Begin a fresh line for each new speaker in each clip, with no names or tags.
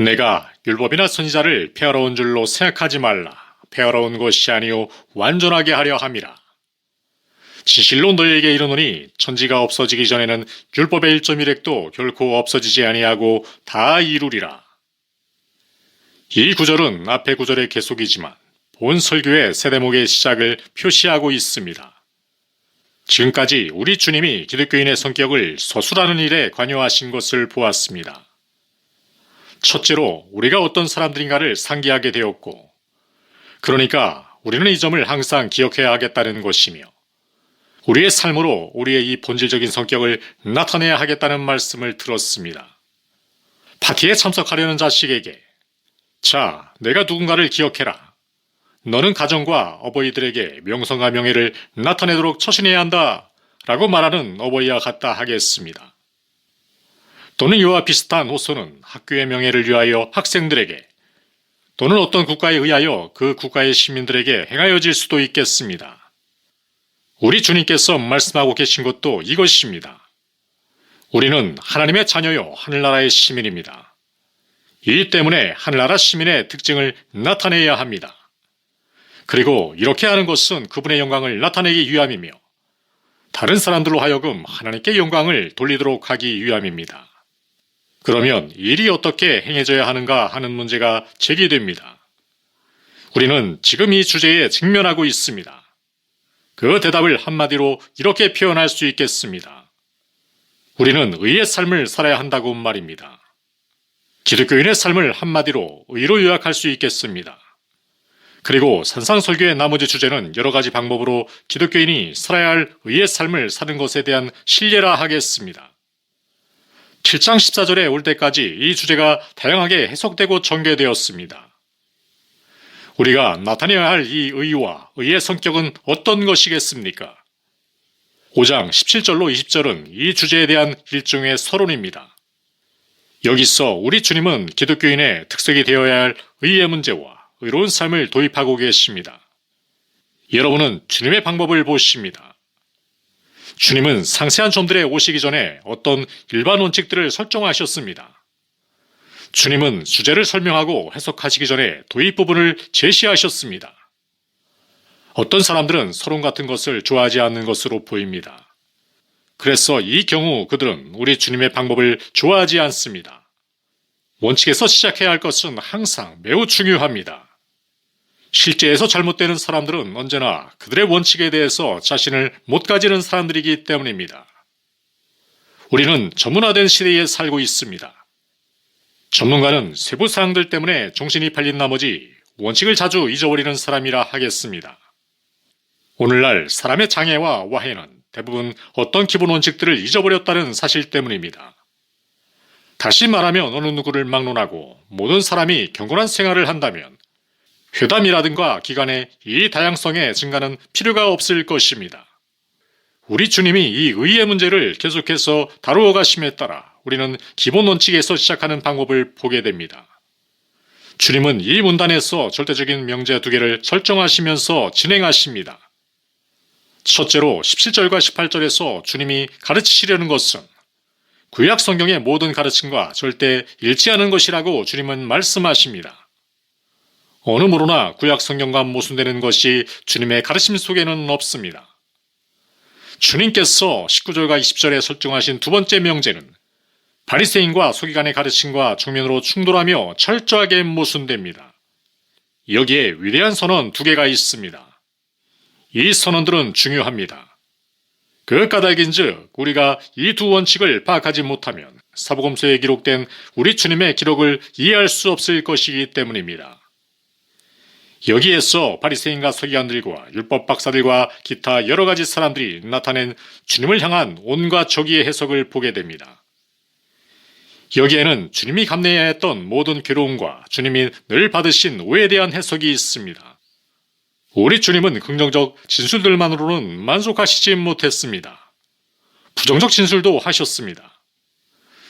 내가 율법이나 선지자를 폐하러 온 줄로 생각하지 말라. 폐하러 온 것이 아니요 완전하게 하려 함이라. 진실로 너희에게 이르노니 천지가 없어지기 전에는 율법의 1.1획도 결코 없어지지 아니하고 다 이루리라. 이 구절은 앞의 구절의 계속이지만 본 설교의 세 대목의 시작을 표시하고 있습니다. 지금까지 우리 주님이 기독교인의 성격을 서술하는 일에 관여하신 것을 보았습니다. 첫째로 우리가 어떤 사람들인가를 상기하게 되었고, 그러니까 우리는 이 점을 항상 기억해야 하겠다는 것이며, 우리의 삶으로 우리의 이 본질적인 성격을 나타내야 하겠다는 말씀을 들었습니다. 파티에 참석하려는 자식에게 자, 내가 누군가를 기억해라. 너는 가정과 어버이들에게 명성과 명예를 나타내도록 처신해야 한다 라고 말하는 어버이와 같다 하겠습니다. 또는 이와 비슷한 호소는 학교의 명예를 위하여 학생들에게 또는 어떤 국가에 의하여 그 국가의 시민들에게 행하여질 수도 있겠습니다. 우리 주님께서 말씀하고 계신 것도 이것입니다. 우리는 하나님의 자녀요 하늘나라의 시민입니다. 이 때문에 하늘나라 시민의 특징을 나타내야 합니다. 그리고 이렇게 하는 것은 그분의 영광을 나타내기 위함이며 다른 사람들로 하여금 하나님께 영광을 돌리도록 하기 위함입니다. 그러면 일이 어떻게 행해져야 하는가 하는 문제가 제기됩니다. 우리는 지금 이 주제에 직면하고 있습니다. 그 대답을 한마디로 이렇게 표현할 수 있겠습니다. 우리는 의의 삶을 살아야 한다고 말입니다. 기독교인의 삶을 한마디로 의로 요약할 수 있겠습니다. 그리고 산상설교의 나머지 주제는 여러 가지 방법으로 기독교인이 살아야 할 의의 삶을 사는 것에 대한 신뢰라 하겠습니다. 7장 14절에 올 때까지 이 주제가 다양하게 해석되고 전개되었습니다. 우리가 나타내야 할 이 의와 의의 성격은 어떤 것이겠습니까? 5장 17절로 20절은 이 주제에 대한 일종의 서론입니다. 여기서 우리 주님은 기독교인의 특색이 되어야 할 의의 문제와 의로운 삶을 도입하고 계십니다. 여러분은 주님의 방법을 보십니다. 주님은 상세한 점들에 오시기 전에 어떤 일반 원칙들을 설정하셨습니다. 주님은 주제를 설명하고 해석하시기 전에 도입 부분을 제시하셨습니다. 어떤 사람들은 서론 같은 것을 좋아하지 않는 것으로 보입니다. 그래서 이 경우 그들은 우리 주님의 방법을 좋아하지 않습니다. 원칙에서 시작해야 할 것은 항상 매우 중요합니다. 실제에서 잘못되는 사람들은 언제나 그들의 원칙에 대해서 자신을 못 가지는 사람들이기 때문입니다. 우리는 전문화된 시대에 살고 있습니다. 전문가는 세부 사항들 때문에 정신이 팔린 나머지 원칙을 자주 잊어버리는 사람이라 하겠습니다. 오늘날 사람의 장애와 와해는 대부분 어떤 기본 원칙들을 잊어버렸다는 사실 때문입니다. 다시 말하면 어느 누구를 막론하고 모든 사람이 경건한 생활을 한다면 회담이라든가 기관의 이 다양성의 증가는 필요가 없을 것입니다. 우리 주님이 이 의의 문제를 계속해서 다루어 가심에 따라 우리는 기본 원칙에서 시작하는 방법을 보게 됩니다. 주님은 이 문단에서 절대적인 명제 2개를 설정하시면서 진행하십니다. 첫째로 17절과 18절에서 주님이 가르치시려는 것은 구약 성경의 모든 가르침과 절대 일치하는 것이라고 주님은 말씀하십니다. 어느 무로나 구약 성경과 모순되는 것이 주님의 가르침 속에는 없습니다. 주님께서 19절과 20절에 설정하신 두 번째 명제는 바리새인과 서기관의 가르침과 정면으로 충돌하며 철저하게 모순됩니다. 여기에 위대한 선언 2개가 있습니다. 이 선언들은 중요합니다. 그 까닭인즉 우리가 이 두 원칙을 파악하지 못하면 사복음서에 기록된 우리 주님의 기록을 이해할 수 없을 것이기 때문입니다. 여기에서 바리새인과 서기관들과 율법 박사들과 기타 여러 가지 사람들이 나타낸 주님을 향한 온갖 적의의 해석을 보게 됩니다. 여기에는 주님이 감내해야 했던 모든 괴로움과 주님이 늘 받으신 오해에 대한 해석이 있습니다. 우리 주님은 긍정적 진술들만으로는 만족하시지 못했습니다. 부정적 진술도 하셨습니다.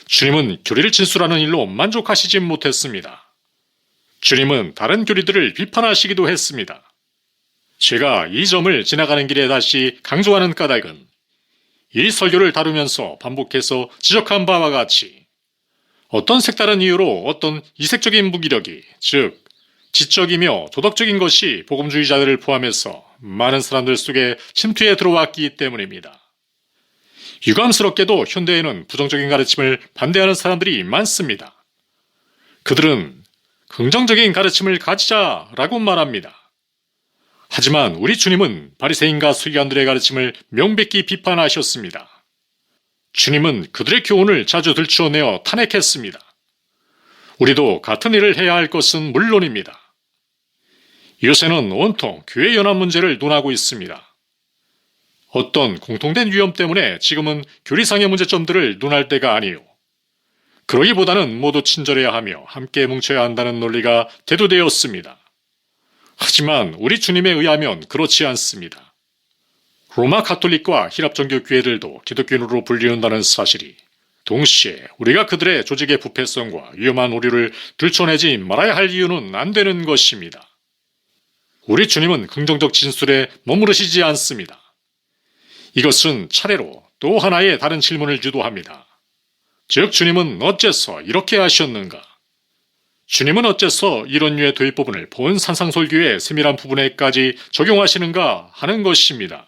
주님은 교리를 진술하는 일로 만족하시지 못했습니다. 주님은 다른 교리들을 비판하시기도 했습니다. 제가 이 점을 지나가는 길에 다시 강조하는 까닭은 이 설교를 다루면서 반복해서 지적한 바와 같이 어떤 색다른 이유로 어떤 이색적인 무기력이, 즉 지적이며 도덕적인 것이 복음주의자들을 포함해서 많은 사람들 속에 침투해 들어왔기 때문입니다. 유감스럽게도 현대에는 부정적인 가르침을 반대하는 사람들이 많습니다. 그들은 긍정적인 가르침을 가지자라고 말합니다. 하지만 우리 주님은 바리새인과 서기관들의 가르침을 명백히 비판하셨습니다. 주님은 그들의 교훈을 자주 들추어내어 탄핵했습니다. 우리도 같은 일을 해야 할 것은 물론입니다. 요새는 온통 교회 연합 문제를 논하고 있습니다. 어떤 공통된 위험 때문에 지금은 교리상의 문제점들을 논할 때가 아니요. 그러기보다는 모두 친절해야 하며 함께 뭉쳐야 한다는 논리가 대두되었습니다. 하지만 우리 주님에 의하면 그렇지 않습니다. 로마 가톨릭과 히랍 정교 교회들도 기독교인으로 불리운다는 사실이 동시에 우리가 그들의 조직의 부패성과 위험한 오류를 들춰내지 말아야 할 이유는 안 되는 것입니다. 우리 주님은 긍정적 진술에 머무르시지 않습니다. 이것은 차례로 또 하나의 다른 질문을 유도합니다. 즉 주님은 어째서 이렇게 하셨는가? 주님은 어째서 이런 류의 도입 부분을 본 산상설교의 세밀한 부분에까지 적용하시는가 하는 것입니다.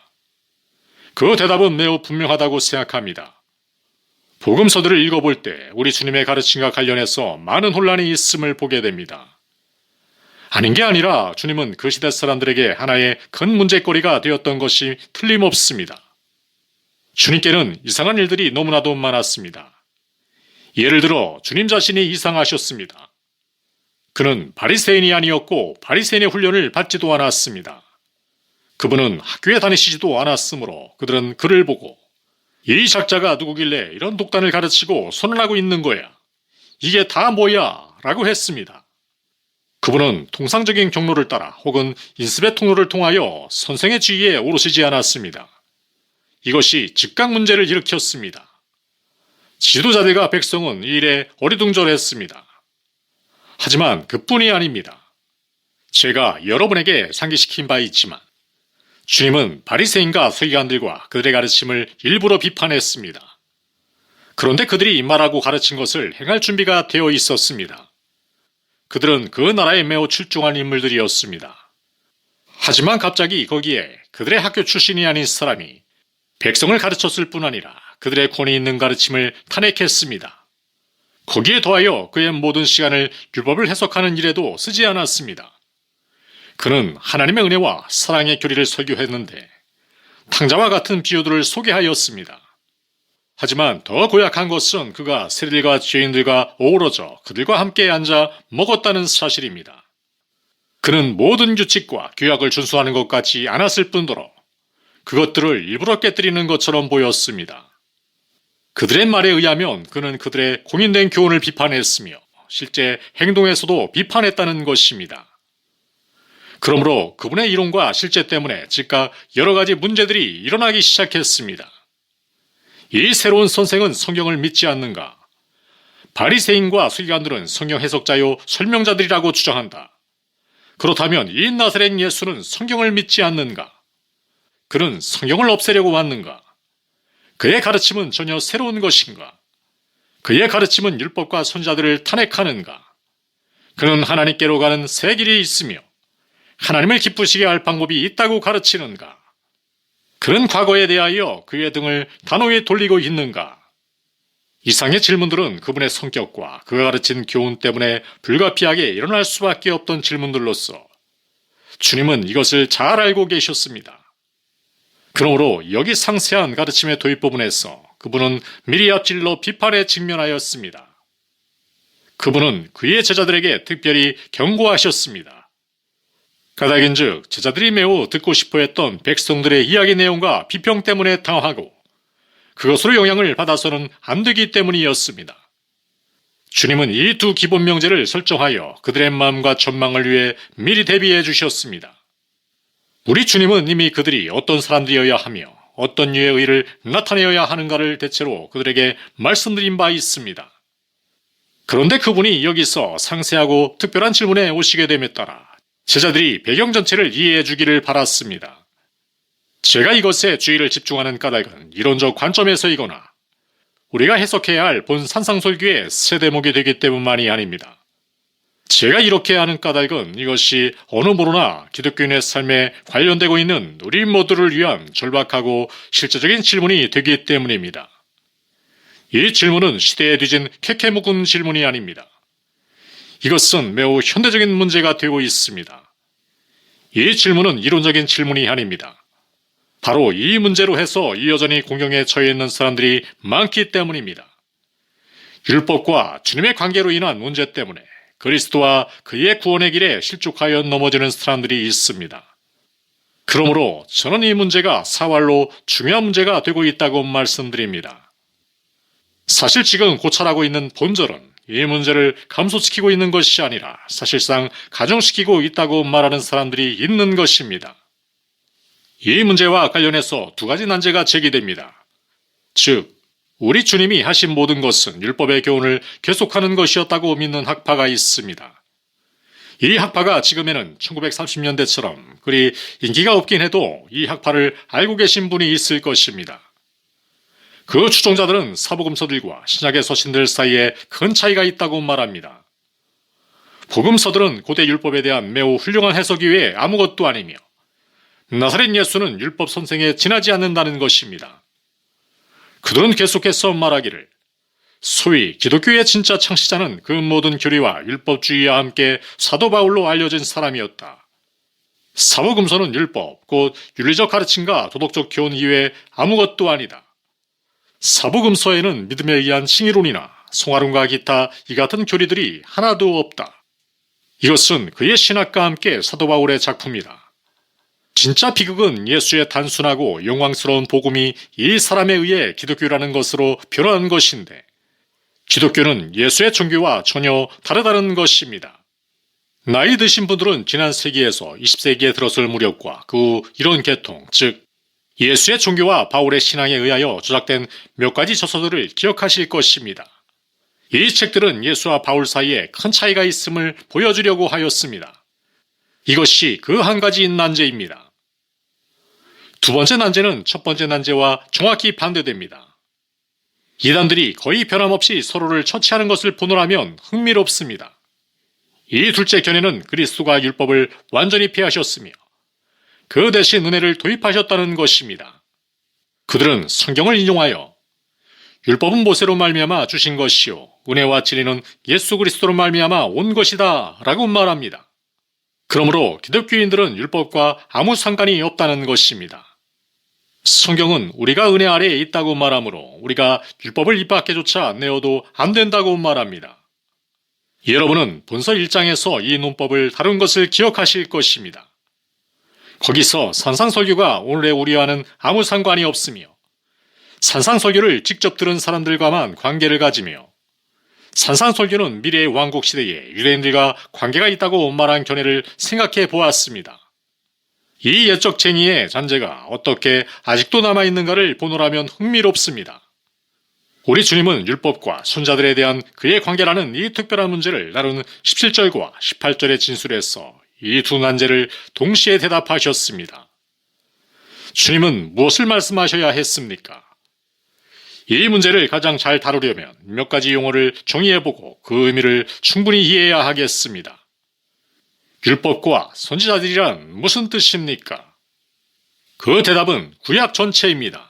그 대답은 매우 분명하다고 생각합니다. 복음서들을 읽어볼 때 우리 주님의 가르침과 관련해서 많은 혼란이 있음을 보게 됩니다. 아닌 게 아니라 주님은 그 시대 사람들에게 하나의 큰 문제거리가 되었던 것이 틀림없습니다. 주님께는 이상한 일들이 너무나도 많았습니다. 예를 들어 주님 자신이 이상하셨습니다. 그는 바리새인이 아니었고 바리새인의 훈련을 받지도 않았습니다. 그분은 학교에 다니시지도 않았으므로 그들은 그를 보고 이 작자가 누구길래 이런 독단을 가르치고 선언하고 있는 거야. 이게 다 뭐야? 라고 했습니다. 그분은 통상적인 경로를 따라 혹은 인습의 통로를 통하여 선생의 지위에 오르시지 않았습니다. 이것이 즉각 문제를 일으켰습니다. 지도자들과 백성은 이 일에 어리둥절했습니다. 하지만 그뿐이 아닙니다. 제가 여러분에게 상기시킨 바 있지만 주님은 바리새인과 서기관들과 그들의 가르침을 일부러 비판했습니다. 그런데 그들이 말하고 가르친 것을 행할 준비가 되어 있었습니다. 그들은 그 나라에 매우 출중한 인물들이었습니다. 하지만 갑자기 거기에 그들의 학교 출신이 아닌 사람이 백성을 가르쳤을 뿐 아니라 그들의 권위 있는 가르침을 탄핵했습니다. 거기에 더하여 그의 모든 시간을 율법을 해석하는 일에도 쓰지 않았습니다. 그는 하나님의 은혜와 사랑의 교리를 설교했는데 탕자와 같은 비유들을 소개하였습니다. 하지만 더 고약한 것은 그가 세리들과 죄인들과 어우러져 그들과 함께 앉아 먹었다는 사실입니다. 그는 모든 규칙과 규약을 준수하는 것 같지 않았을 뿐더러 그것들을 일부러 깨뜨리는 것처럼 보였습니다. 그들의 말에 의하면 그는 그들의 공인된 교훈을 비판했으며 실제 행동에서도 비판했다는 것입니다. 그러므로 그분의 이론과 실제 때문에 즉각 여러 가지 문제들이 일어나기 시작했습니다. 이 새로운 선생은 성경을 믿지 않는가? 바리새인과 서기관들은 성경 해석자요 설명자들이라고 주장한다. 그렇다면 이 나사렛 예수는 성경을 믿지 않는가? 그는 성경을 없애려고 왔는가? 그의 가르침은 전혀 새로운 것인가? 그의 가르침은 율법과 선지자들을 탄핵하는가? 그는 하나님께로 가는 새 길이 있으며 하나님을 기쁘시게 할 방법이 있다고 가르치는가? 그는 과거에 대하여 그의 등을 단호히 돌리고 있는가? 이상의 질문들은 그분의 성격과 그가 가르친 교훈 때문에 불가피하게 일어날 수밖에 없던 질문들로서 주님은 이것을 잘 알고 계셨습니다. 그러므로 여기 상세한 가르침의 도입 부분에서 그분은 미리 앞질러 비판에 직면하였습니다. 그분은 그의 제자들에게 특별히 경고하셨습니다. 까닭인즉 제자들이 매우 듣고 싶어 했던 백성들의 이야기 내용과 비평 때문에 당황하고 그것으로 영향을 받아서는 안 되기 때문이었습니다. 주님은 이 두 기본 명제를 설정하여 그들의 마음과 전망을 위해 미리 대비해 주셨습니다. 우리 주님은 이미 그들이 어떤 사람들이어야 하며 어떤 유의 의를 나타내어야 하는가를 대체로 그들에게 말씀드린 바 있습니다. 그런데 그분이 여기서 상세하고 특별한 질문에 오시게 됨에 따라 제자들이 배경 전체를 이해해 주기를 바랐습니다. 제가 이것에 주의를 집중하는 까닭은 이론적 관점에서이거나 우리가 해석해야 할 본 산상설교의 세 대목이 되기 때문만이 아닙니다. 제가 이렇게 하는 까닭은 이것이 어느 모로나 기독교인의 삶에 관련되고 있는 우리 모두를 위한 절박하고 실제적인 질문이 되기 때문입니다. 이 질문은 시대에 뒤진 캐캐 묵은 질문이 아닙니다. 이것은 매우 현대적인 문제가 되고 있습니다. 이 질문은 이론적인 질문이 아닙니다. 바로 이 문제로 해서 여전히 공경에 처해 있는 사람들이 많기 때문입니다. 율법과 주님의 관계로 인한 문제 때문에 그리스도와 그의 구원의 길에 실족하여 넘어지는 사람들이 있습니다. 그러므로 저는 이 문제가 사활로 중요한 문제가 되고 있다고 말씀드립니다. 사실 지금 고찰하고 있는 본절은 이 문제를 감소시키고 있는 것이 아니라 사실상 가중시키고 있다고 말하는 사람들이 있는 것입니다. 이 문제와 관련해서 두 가지 난제가 제기됩니다. 즉, 우리 주님이 하신 모든 것은 율법의 교훈을 계속하는 것이었다고 믿는 학파가 있습니다. 이 학파가 지금에는 1930년대처럼 그리 인기가 없긴 해도 이 학파를 알고 계신 분이 있을 것입니다. 그 추종자들은 사복음서들과 신약의 서신들 사이에 큰 차이가 있다고 말합니다. 복음서들은 고대 율법에 대한 매우 훌륭한 해석이 외에 아무것도 아니며 나사렛 예수는 율법 선생에 지나지 않는다는 것입니다. 그들은 계속해서 말하기를 소위 기독교의 진짜 창시자는 그 모든 교리와 율법주의와 함께 사도 바울로 알려진 사람이었다. 사복음서는 율법, 곧 윤리적 가르침과 도덕적 교훈 이외에 아무것도 아니다. 사복음서에는 믿음에 의한 칭의론이나 송화론과 기타 이 같은 교리들이 하나도 없다. 이것은 그의 신학과 함께 사도 바울의 작품이다. 진짜 비극은 예수의 단순하고 영광스러운 복음이 이 사람에 의해 기독교라는 것으로 변한 것인데 기독교는 예수의 종교와 전혀 다르다는 것입니다. 나이 드신 분들은 지난 세기에서 20세기에 들어설 무렵과 그 후 이런 계통, 즉 예수의 종교와 바울의 신앙에 의하여 조작된 몇 가지 저서들을 기억하실 것입니다. 이 책들은 예수와 바울 사이에 큰 차이가 있음을 보여주려고 하였습니다. 이것이 그 한 가지 난제입니다. 두 번째 난제는 첫 번째 난제와 정확히 반대됩니다. 이단들이 거의 변함없이 서로를 처치하는 것을 보노라면 흥미롭습니다. 이 둘째 견해는 그리스도가 율법을 완전히 폐하셨으며 그 대신 은혜를 도입하셨다는 것입니다. 그들은 성경을 인용하여 율법은 모세로 말미암아 주신 것이요 은혜와 진리는 예수 그리스도로 말미암아 온 것이다 라고 말합니다. 그러므로 기독교인들은 율법과 아무 상관이 없다는 것입니다. 성경은 우리가 은혜 아래에 있다고 말하므로 우리가 율법을 입 밖에조차 내어도 안 된다고 말합니다. 여러분은 본서 1장에서 이 논법을 다룬 것을 기억하실 것입니다. 거기서 산상설교가 오늘의 우리와는 아무 상관이 없으며 산상설교를 직접 들은 사람들과만 관계를 가지며 산상설교는 미래의 왕국시대에 유대인들과 관계가 있다고 말한 견해를 생각해 보았습니다. 이 옛적 쟁의의 잔재가 어떻게 아직도 남아있는가를 보노라면 흥미롭습니다. 우리 주님은 율법과 손자들에 대한 그의 관계라는 이 특별한 문제를 다룬 17절과 18절의 진술에서 이 두 난제를 동시에 대답하셨습니다. 주님은 무엇을 말씀하셔야 했습니까? 이 문제를 가장 잘 다루려면 몇 가지 용어를 정의해보고 그 의미를 충분히 이해해야 하겠습니다. 율법과 선지자들이란 무슨 뜻입니까? 그 대답은 구약 전체입니다.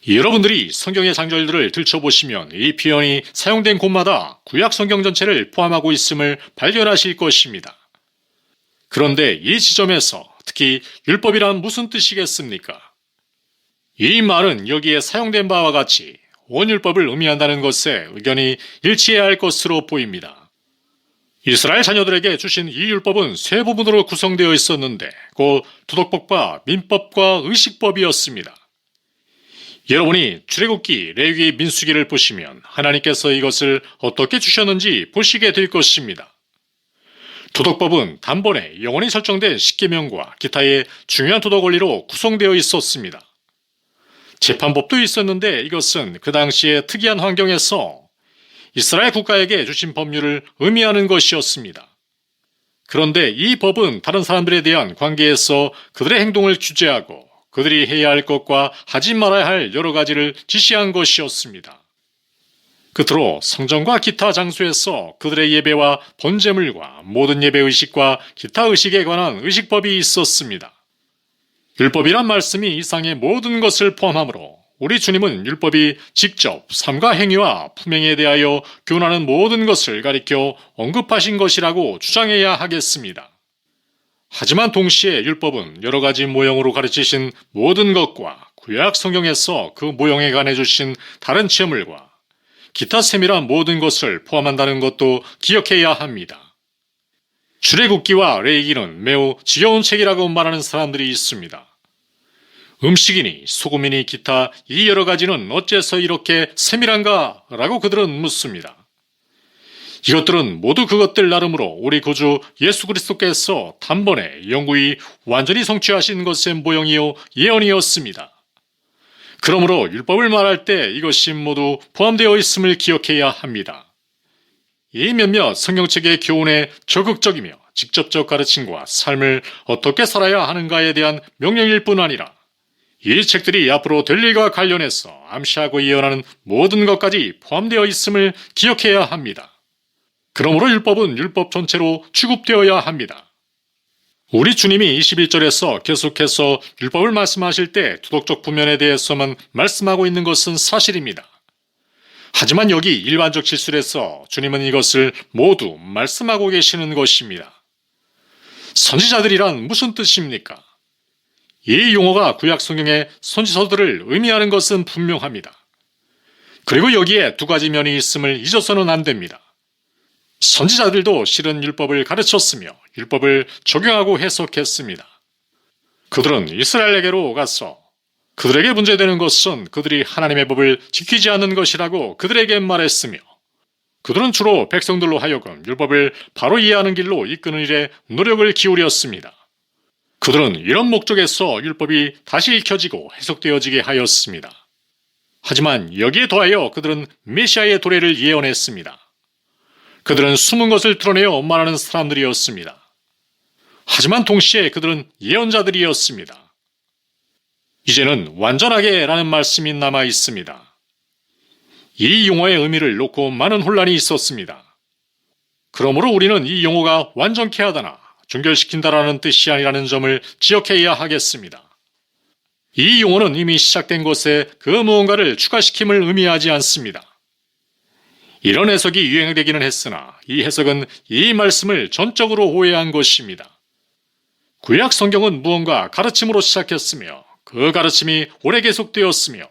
여러분들이 성경의 장절들을 들춰보시면 이 표현이 사용된 곳마다 구약 성경 전체를 포함하고 있음을 발견하실 것입니다. 그런데 이 지점에서 특히 율법이란 무슨 뜻이겠습니까? 이 말은 여기에 사용된 바와 같이 온 율법을 의미한다는 것에 의견이 일치해야 할 것으로 보입니다. 이스라엘 자녀들에게 주신 이 율법은 세 부분으로 구성되어 있었는데 곧 도덕법과 민법과 의식법이었습니다. 여러분이 출애굽기, 레위기, 민수기를 보시면 하나님께서 이것을 어떻게 주셨는지 보시게 될 것입니다. 도덕법은 단번에 영원히 설정된 십계명과 기타의 중요한 도덕 원리로 구성되어 있었습니다. 재판법도 있었는데 이것은 그 당시의 특이한 환경에서 이스라엘 국가에게 주신 법률을 의미하는 것이었습니다. 그런데 이 법은 다른 사람들에 대한 관계에서 그들의 행동을 규제하고 그들이 해야 할 것과 하지 말아야 할 여러 가지를 지시한 것이었습니다. 끝으로 성전과 기타 장소에서 그들의 예배와 번제물과 모든 예배 의식과 기타 의식에 관한 의식법이 있었습니다. 율법이란 말씀이 이상의 모든 것을 포함하므로 우리 주님은 율법이 직접 삶과 행위와 품행에 대하여 교훈하는 모든 것을 가리켜 언급하신 것이라고 주장해야 하겠습니다. 하지만 동시에 율법은 여러 가지 모형으로 가르치신 모든 것과 구약 성경에서 그 모형에 관해 주신 다른 체험물과 기타 세밀한 모든 것을 포함한다는 것도 기억해야 합니다. 출애굽기와 레위기는 매우 지겨운 책이라고 말하는 사람들이 있습니다. 음식이니 소금이니 기타 이 여러 가지는 어째서 이렇게 세밀한가? 라고 그들은 묻습니다. 이것들은 모두 그것들 나름으로 우리 구주 예수 그리스도께서 단번에 영구히 완전히 성취하신 것의 모형이요 예언이었습니다. 그러므로 율법을 말할 때 이것이 모두 포함되어 있음을 기억해야 합니다. 이 몇몇 성경책의 교훈에 적극적이며 직접적 가르침과 삶을 어떻게 살아야 하는가에 대한 명령일 뿐 아니라 이 책들이 앞으로 될 일과 관련해서 암시하고 예언하는 모든 것까지 포함되어 있음을 기억해야 합니다. 그러므로 율법은 율법 전체로 취급되어야 합니다. 우리 주님이 21절에서 계속해서 율법을 말씀하실 때 도덕적 부면에 대해서만 말씀하고 있는 것은 사실입니다. 하지만 여기 일반적 질술에서 주님은 이것을 모두 말씀하고 계시는 것입니다. 선지자들이란 무슨 뜻입니까? 이 용어가 구약 성경의 선지서들을 의미하는 것은 분명합니다. 그리고 여기에 두 가지 면이 있음을 잊어서는 안 됩니다. 선지자들도 실은 율법을 가르쳤으며 율법을 적용하고 해석했습니다. 그들은 이스라엘에게로 가서 그들에게 문제되는 것은 그들이 하나님의 법을 지키지 않는 것이라고 그들에게 말했으며 그들은 주로 백성들로 하여금 율법을 바로 이해하는 길로 이끄는 일에 노력을 기울였습니다. 그들은 이런 목적에서 율법이 다시 읽혀지고 해석되어지게 하였습니다. 하지만 여기에 더하여 그들은 메시아의 도래를 예언했습니다. 그들은 숨은 것을 드러내어 말하는 사람들이었습니다. 하지만 동시에 그들은 예언자들이었습니다. 이제는 완전하게 라는 말씀이 남아 있습니다. 이 용어의 의미를 놓고 많은 혼란이 있었습니다. 그러므로 우리는 이 용어가 완전케 하다나 종결시킨다라는 뜻이 아니라는 점을 기억해야 하겠습니다. 이 용어는 이미 시작된 것에 그 무언가를 추가시킴을 의미하지 않습니다. 이런 해석이 유행되기는 했으나 이 해석은 이 말씀을 전적으로 오해한 것입니다. 구약 성경은 무언가 가르침으로 시작했으며 그 가르침이 오래 계속되었으며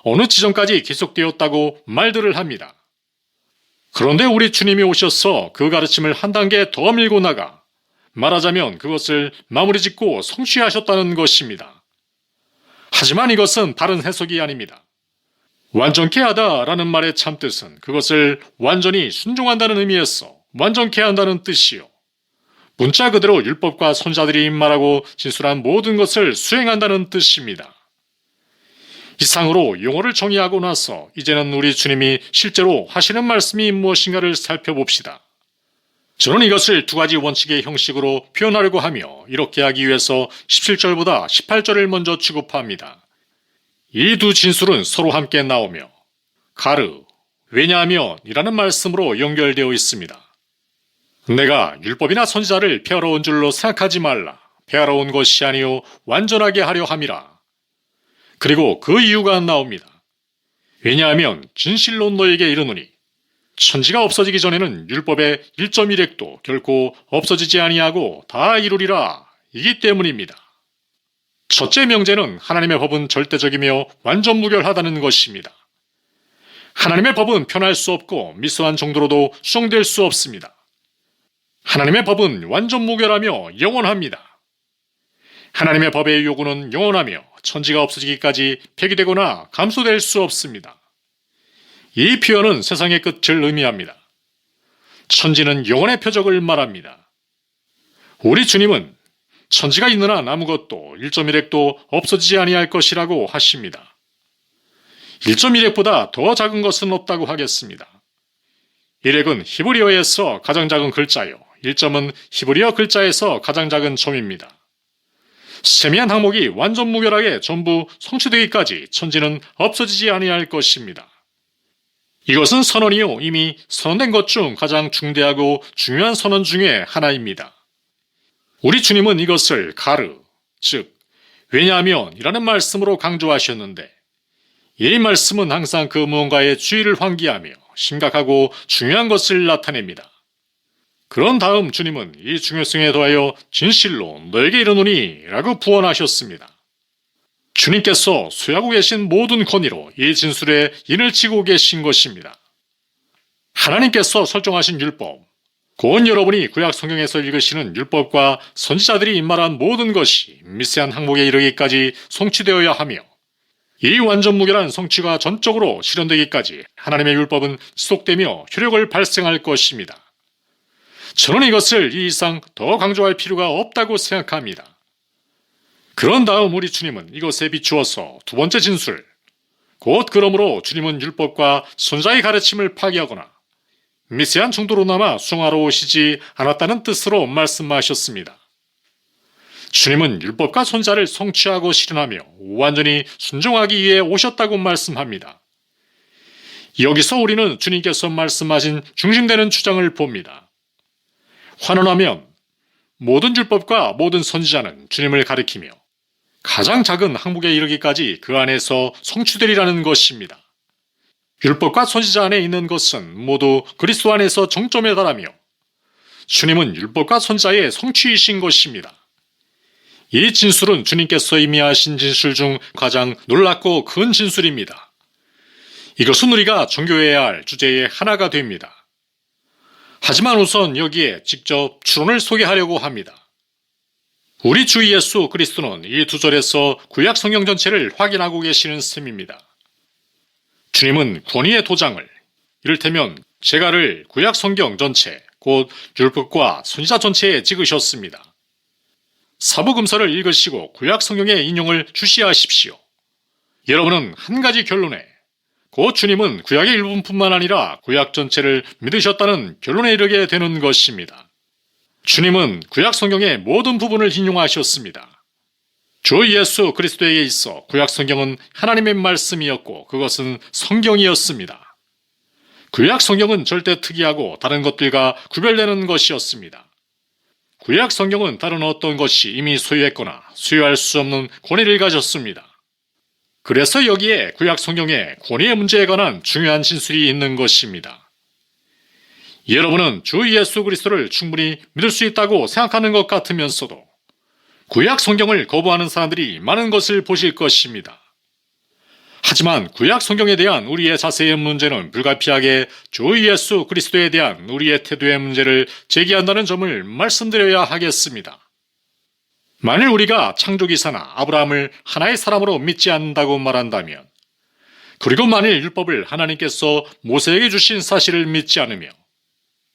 어느 지점까지 계속되었다고 말들을 합니다. 그런데 우리 주님이 오셔서 그 가르침을 한 단계 더 밀고 나가 말하자면 그것을 마무리 짓고 성취하셨다는 것입니다. 하지만 이것은 바른 해석이 아닙니다. 완전케 하다 라는 말의 참뜻은 그것을 완전히 순종한다는 의미에서 완전케 한다는 뜻이요. 문자 그대로 율법과 선지자들이 말하고 진술한 모든 것을 수행한다는 뜻입니다. 이상으로 용어를 정의하고 나서 이제는 우리 주님이 실제로 하시는 말씀이 무엇인가를 살펴봅시다. 저는 이것을 두 가지 원칙의 형식으로 표현하려고 하며 이렇게 하기 위해서 17절보다 18절을 먼저 취급합니다. 이 두 진술은 서로 함께 나오며 가르, 왜냐하면 이라는 말씀으로 연결되어 있습니다. 내가 율법이나 선지자를 폐하러 온 줄로 생각하지 말라. 폐하러 온 것이 아니요 완전하게 하려 함이라. 그리고 그 이유가 나옵니다. 왜냐하면 진실로 너에게 이르노니 천지가 없어지기 전에는 율법의 1.1획도 결코 없어지지 아니하고 다 이루리라. 이기 때문입니다. 첫째 명제는 하나님의 법은 절대적이며 완전 무결하다는 것입니다. 하나님의 법은 변할 수 없고 미수한 정도로도 수정될 수 없습니다. 하나님의 법은 완전 무결하며 영원합니다. 하나님의 법의 요구는 영원하며 천지가 없어지기까지 폐기되거나 감소될 수 없습니다. 이 표현은 세상의 끝을 의미합니다. 천지는 영원의 표적을 말합니다. 우리 주님은 천지가 있는 한 아무것도 1.1획도 없어지지 아니할 것이라고 하십니다. 1.1획보다 더 작은 것은 없다고 하겠습니다. 1획은 히브리어에서 가장 작은 글자요. 1점은 히브리어 글자에서 가장 작은 점입니다. 세미한 항목이 완전 무결하게 전부 성취되기까지 천지는 없어지지 아니할 것입니다. 이것은 선언이요, 이미 선언된 것 중 가장 중대하고 중요한 선언 중에 하나입니다. 우리 주님은 이것을 가르, 즉 왜냐하면 이라는 말씀으로 강조하셨는데, 이 말씀은 항상 그 무언가의 주의를 환기하며 심각하고 중요한 것을 나타냅니다. 그런 다음 주님은 이 중요성에 더하여 진실로 너에게 이르노니 라고 부언하셨습니다. 주님께서 소유하고 계신 모든 권위로 이 진술에 인을 치고 계신 것입니다. 하나님께서 설정하신 율법, 곧 여러분이 구약 성경에서 읽으시는 율법과 선지자들이 말한 모든 것이 미세한 항목에 이르기까지 성취되어야 하며, 이 완전 무결한 성취가 전적으로 실현되기까지 하나님의 율법은 지속되며 효력을 발생할 것입니다. 저는 이것을 이 이상 더 강조할 필요가 없다고 생각합니다. 그런 다음 우리 주님은 이것에 비추어서 두 번째 진술, 곧 그러므로 주님은 율법과 선지자의 가르침을 파기하거나 미세한 정도로나마 수용하러 오시지 않았다는 뜻으로 말씀하셨습니다. 주님은 율법과 선지자를 성취하고 실현하며 완전히 순종하기 위해 오셨다고 말씀합니다. 여기서 우리는 주님께서 말씀하신 중심되는 주장을 봅니다. 환원하면 모든 율법과 모든 선지자는 주님을 가리키며 가장 작은 항목에 이르기까지 그 안에서 성취되리라는 것입니다. 율법과 선지자 안에 있는 것은 모두 그리스도 안에서 정점에 달하며 주님은 율법과 선지자의 성취이신 것입니다. 이 진술은 주님께서 이미 하신 진술 중 가장 놀랍고 큰 진술입니다. 이것은 우리가 정교해야 할 주제의 하나가 됩니다. 하지만 우선 여기에 직접 추론을 소개하려고 합니다. 우리 주 예수 그리스도는 이 두 절에서 구약 성경 전체를 확인하고 계시는 셈입니다. 주님은 권위의 도장을, 이를테면 제가를 구약 성경 전체, 곧 율법과 선지자 전체에 찍으셨습니다. 사복음서를 읽으시고 구약 성경의 인용을 주시하십시오. 여러분은 한 가지 결론에, 곧 주님은 구약의 일부분뿐만 아니라 구약 전체를 믿으셨다는 결론에 이르게 되는 것입니다. 주님은 구약 성경의 모든 부분을 인용하셨습니다. 주 예수 그리스도에게 있어 구약 성경은 하나님의 말씀이었고 그것은 성경이었습니다. 구약 성경은 절대 특이하고 다른 것들과 구별되는 것이었습니다. 구약 성경은 다른 어떤 것이 이미 소유했거나 소유할 수 없는 권위를 가졌습니다. 그래서 여기에 구약 성경의 권위의 문제에 관한 중요한 진술이 있는 것입니다. 여러분은 주 예수 그리스도를 충분히 믿을 수 있다고 생각하는 것 같으면서도 구약 성경을 거부하는 사람들이 많은 것을 보실 것입니다. 하지만 구약 성경에 대한 우리의 자세의 문제는 불가피하게 주 예수 그리스도에 대한 우리의 태도의 문제를 제기한다는 점을 말씀드려야 하겠습니다. 만일 우리가 창조기사나 아브라함을 하나의 사람으로 믿지 않는다고 말한다면, 그리고 만일 율법을 하나님께서 모세에게 주신 사실을 믿지 않으며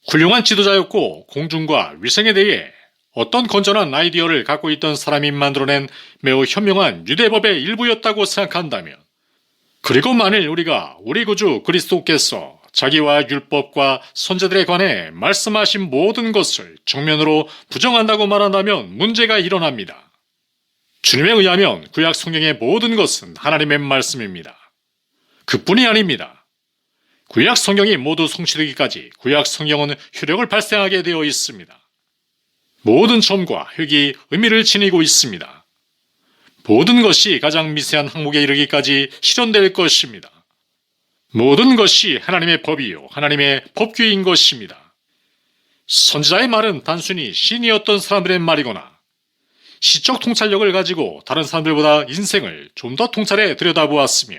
훌륭한 지도자였고 공중과 위성에 대해 어떤 건전한 아이디어를 갖고 있던 사람이 만들어낸 매우 현명한 유대법의 일부였다고 생각한다면, 그리고 만일 우리가 우리 구주 그리스도께서 자기와 율법과 선지자들에 관해 말씀하신 모든 것을 정면으로 부정한다고 말한다면 문제가 일어납니다. 주님에 의하면 구약 성경의 모든 것은 하나님의 말씀입니다. 그뿐이 아닙니다. 구약 성경이 모두 성취되기까지 구약 성경은 효력을 발생하게 되어 있습니다. 모든 점과 획이 의미를 지니고 있습니다. 모든 것이 가장 미세한 항목에 이르기까지 실현될 것입니다. 모든 것이 하나님의 법이요 하나님의 법규인 것입니다. 선지자의 말은 단순히 신이었던 사람들의 말이거나 시적 통찰력을 가지고 다른 사람들보다 인생을 좀 더 통찰해 들여다보았으며,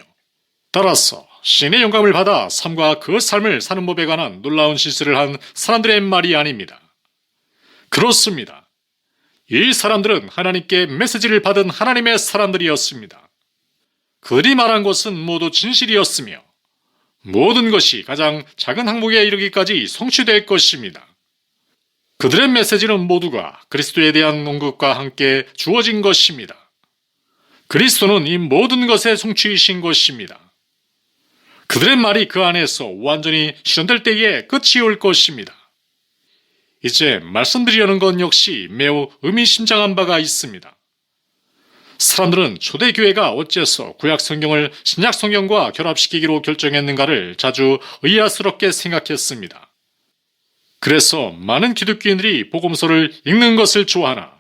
따라서 신의 영감을 받아 삶과 그 삶을 사는 법에 관한 놀라운 실수를 한 사람들의 말이 아닙니다. 그렇습니다. 이 사람들은 하나님께 메시지를 받은 하나님의 사람들이었습니다. 그들이 말한 것은 모두 진실이었으며 모든 것이 가장 작은 항목에 이르기까지 성취될 것입니다. 그들의 메시지는 모두가 그리스도에 대한 언급과 함께 주어진 것입니다. 그리스도는 이 모든 것의 성취이신 것입니다. 그들의 말이 그 안에서 완전히 실현될 때에 끝이 올 것입니다. 이제 말씀드리려는 건 역시 매우 의미심장한 바가 있습니다. 사람들은 초대교회가 어째서 구약 성경을 신약 성경과 결합시키기로 결정했는가를 자주 의아스럽게 생각했습니다. 그래서 많은 기독교인들이 복음서를 읽는 것을 좋아하나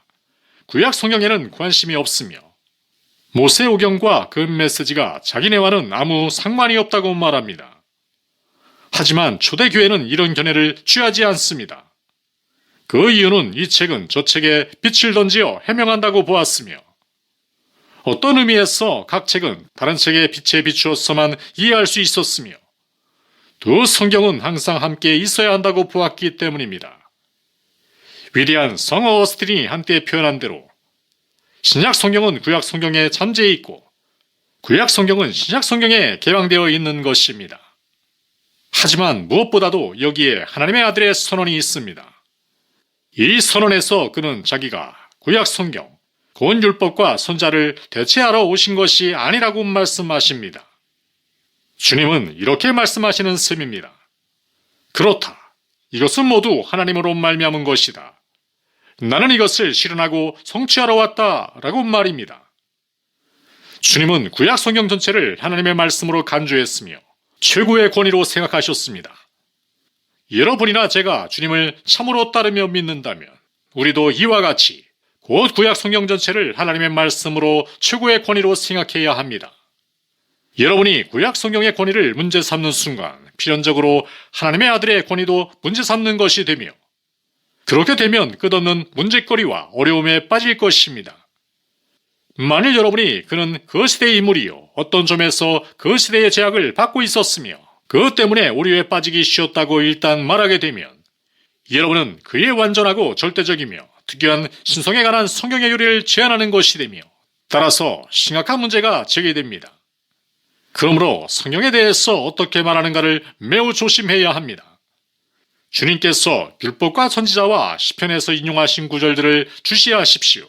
구약 성경에는 관심이 없으며 모세오경과 그 메시지가 자기네와는 아무 상관이 없다고 말합니다. 하지만 초대교회는 이런 견해를 취하지 않습니다. 그 이유는 이 책은 저 책에 빛을 던지어 해명한다고 보았으며 어떤 의미에서 각 책은 다른 책의 빛에 비추어서만 이해할 수 있었으며 두 성경은 항상 함께 있어야 한다고 보았기 때문입니다. 위대한 성 어거스틴이 한때 표현한 대로 신약 성경은 구약 성경에 잠재해 있고 구약 성경은 신약 성경에 개방되어 있는 것입니다. 하지만 무엇보다도 여기에 하나님의 아들의 선언이 있습니다. 이 선언에서 그는 자기가 구약 성경, 곧 율법과 선자를 대체하러 오신 것이 아니라고 말씀하십니다. 주님은 이렇게 말씀하시는 셈입니다. 그렇다. 이것은 모두 하나님으로 말미암은 것이다. 나는 이것을 실현하고 성취하러 왔다 라고 말입니다. 주님은 구약 성경 전체를 하나님의 말씀으로 간주했으며 최고의 권위로 생각하셨습니다. 여러분이나 제가 주님을 참으로 따르며 믿는다면 우리도 이와 같이 곧 구약 성경 전체를 하나님의 말씀으로 최고의 권위로 생각해야 합니다. 여러분이 구약 성경의 권위를 문제 삼는 순간 필연적으로 하나님의 아들의 권위도 문제 삼는 것이 되며 그렇게 되면 끝없는 문제거리와 어려움에 빠질 것입니다. 만일 여러분이 그는 그 시대의 인물이요 어떤 점에서 그 시대의 제약을 받고 있었으며 그것 때문에 오류에 빠지기 쉬웠다고 일단 말하게 되면 여러분은 그의 완전하고 절대적이며 특이한 신성에 관한 성경의 교리를 제안하는 것이 되며 따라서 심각한 문제가 제기됩니다. 그러므로 성경에 대해서 어떻게 말하는가를 매우 조심해야 합니다. 주님께서 율법과 선지자와 시편에서 인용하신 구절들을 주시하십시오.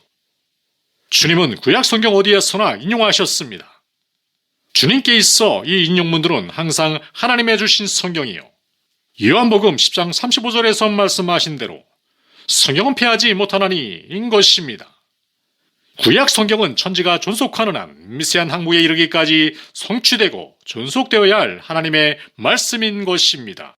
주님은 구약 성경 어디에서나 인용하셨습니다. 주님께 있어 이 인용문들은 항상 하나님의 주신 성경이요. 요한복음 10장 35절에서 말씀하신 대로 성경은 패하지 못하나니 인 것입니다. 구약 성경은 천지가 존속하는 한 미세한 항목에 이르기까지 성취되고 존속되어야 할 하나님의 말씀인 것입니다.